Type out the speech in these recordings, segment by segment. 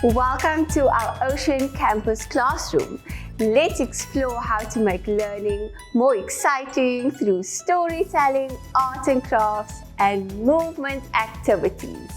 Welcome to our Ocean Campus classroom. Let's explore how to make learning more exciting through storytelling, art and crafts, and movement activities.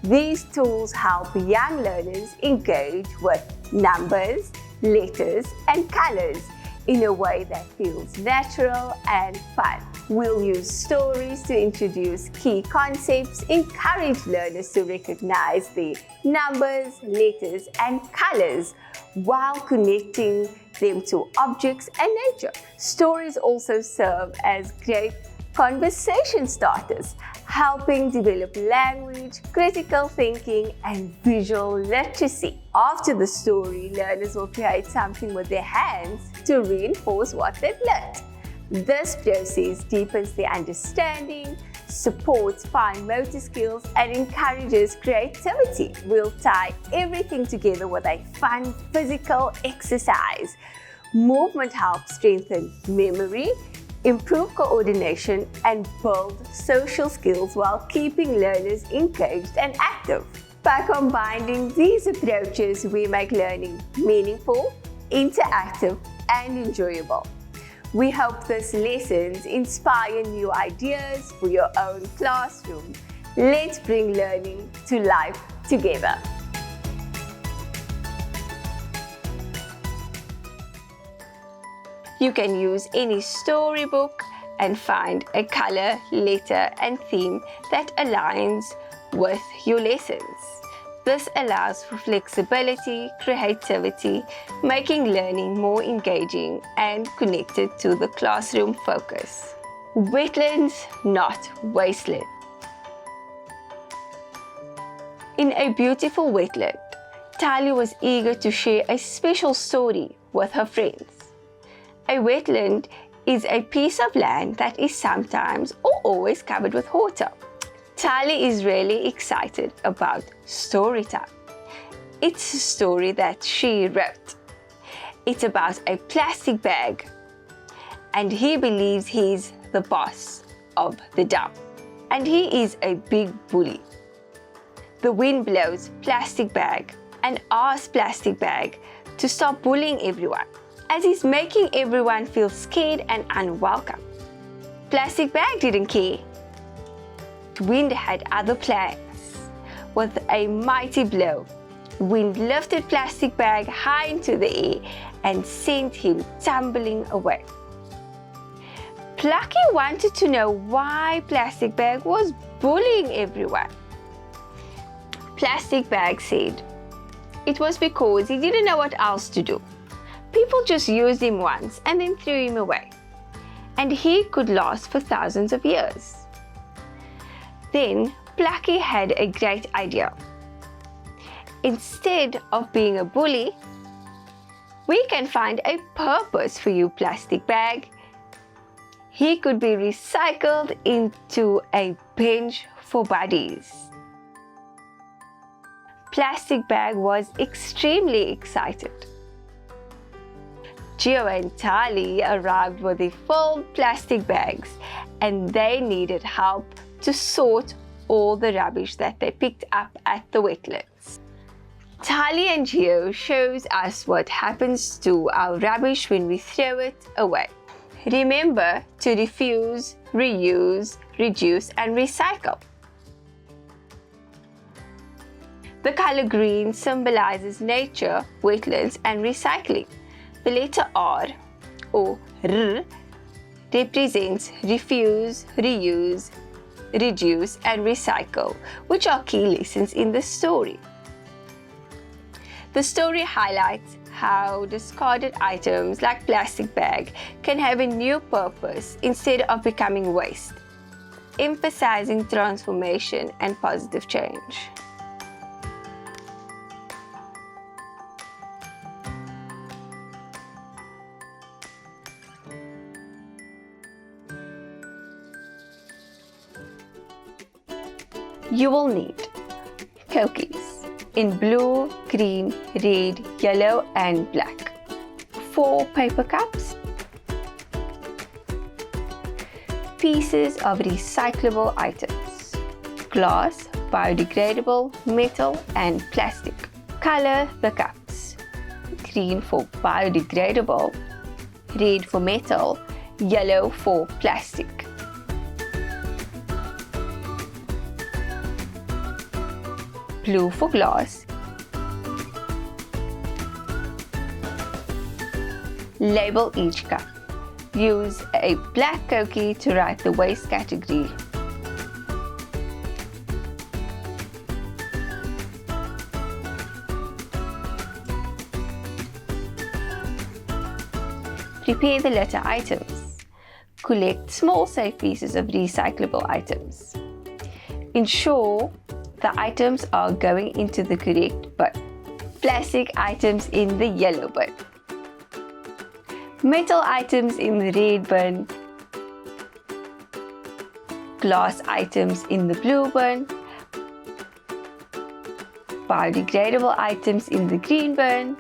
These tools help young learners engage with numbers, letters, and colors in a way that feels natural and fun. We'll use stories to introduce key concepts, encourage learners to recognize the numbers, letters, and colors while connecting them to objects and nature. Stories also serve as great conversation starters, helping develop language, critical thinking, and visual literacy. After the story, learners will create something with their hands to reinforce what they've learned. This process deepens their understanding, supports fine motor skills, and encourages creativity. We'll tie everything together with a fun physical exercise. Movement helps strengthen memory, improve coordination, and build social skills while keeping learners engaged and active. By combining these approaches, we make learning meaningful, interactive, and enjoyable. We hope these lessons inspire new ideas for your own classroom. Let's bring learning to life together. You can use any storybook and find a color, letter, and theme that aligns with your lessons. This allows for flexibility, creativity, making learning more engaging and connected to the classroom focus. Wetlands, not wasteland. In a beautiful wetland, Talia was eager to share a special story with her friends. A wetland is a piece of land that is sometimes or always covered with water. Talia is really excited about story time. It's a story that she wrote. It's about a plastic bag, and he believes he's the boss of the dump, and he is a big bully. The wind blows Plastic Bag and asks Plastic Bag to stop bullying everyone, as he's making everyone feel scared and unwelcome. Plastic Bag didn't care. Wind had other plans. With a mighty blow, Wind lifted Plastic Bag high into the air and sent him tumbling away. Plucky wanted to know why Plastic Bag was bullying everyone. Plastic Bag said it was because he didn't know what else to do. People just used him once and then threw him away, and he could last for thousands of years. Then Plucky had a great idea. Instead of being a bully, we can find a purpose for you, Plastic Bag. He could be recycled into a bench for buddies. Plastic Bag was extremely excited. Geo and Talia arrived with the full plastic bags, and they needed help to sort all the rubbish that they picked up at the wetlands. Talia and Geo shows us what happens to our rubbish when we throw it away. Remember to refuse, reuse, reduce, and recycle. The color green symbolizes nature, wetlands, and recycling. The letter R or R represents refuse, reuse, reduce, and recycle, which are key lessons in the story. The story highlights how discarded items like plastic bag can have a new purpose instead of becoming waste, emphasizing transformation and positive change. You will need cookies in blue, green, red, yellow, and black, 4 paper cups, pieces of recyclable items, glass, biodegradable, metal, and plastic, Color the cups. Green for biodegradable, red for metal, yellow for plastic. Blue for glass. Label each cup. Use a black cookie to write the waste category. Prepare the litter items. Collect small safe pieces of recyclable items. Ensure the items are going into the correct bin. Plastic items in the yellow bin. Metal items in the red bin. Glass items in the blue bin. Biodegradable items in the green bin.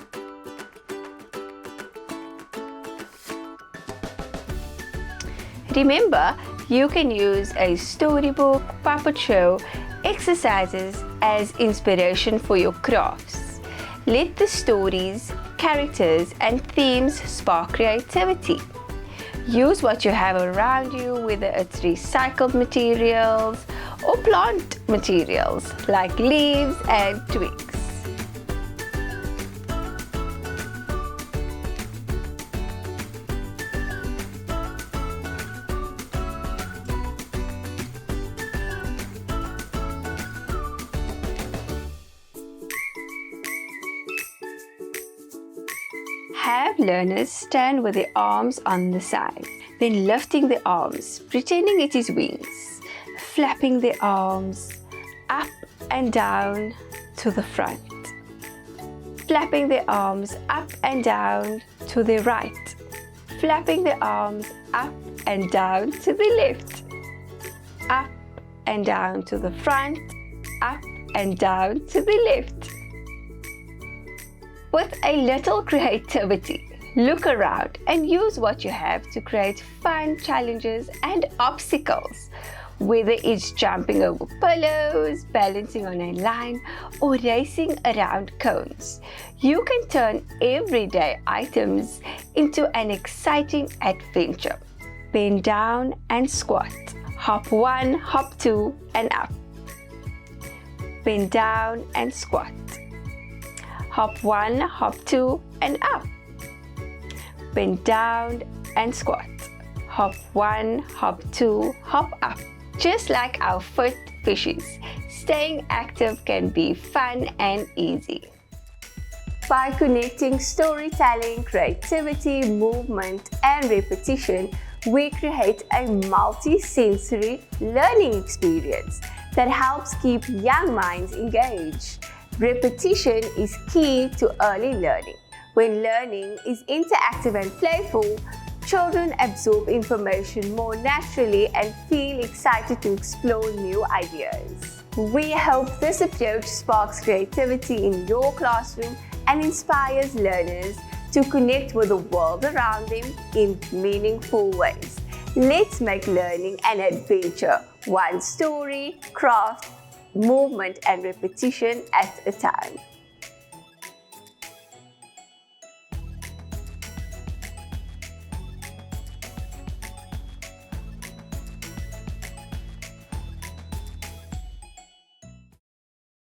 Remember, you can use a storybook, puppet show, exercises as inspiration for your crafts. Let the stories, characters, and themes spark creativity. Use what you have around you, whether it's recycled materials or plant materials like leaves and twigs. Have learners stand with their arms on the side, then lifting the arms, pretending it is wings, flapping their arms up and down to the front, flapping their arms up and down to the right, flapping their arms up and down to the left, up and down to the front, up and down to the left. With a little creativity, look around and use what you have to create fun challenges and obstacles. Whether it's jumping over pillows, balancing on a line, or racing around cones, you can turn everyday items into an exciting adventure. Bend down and squat. Hop 1, hop 2, and up. Bend down and squat. Hop 1, hop 2, and up. Bend down and squat. Hop 1, hop 2, hop up. Just like our foot fishes, staying active can be fun and easy. By connecting storytelling, creativity, movement, and repetition, we create a multi-sensory learning experience that helps keep young minds engaged. Repetition is key to early learning. When learning is interactive and playful, children absorb information more naturally and feel excited to explore new ideas. We hope this approach sparks creativity in your classroom and inspires learners to connect with the world around them in meaningful ways. Let's make learning an adventure, one story, craft, movement, and repetition at a time.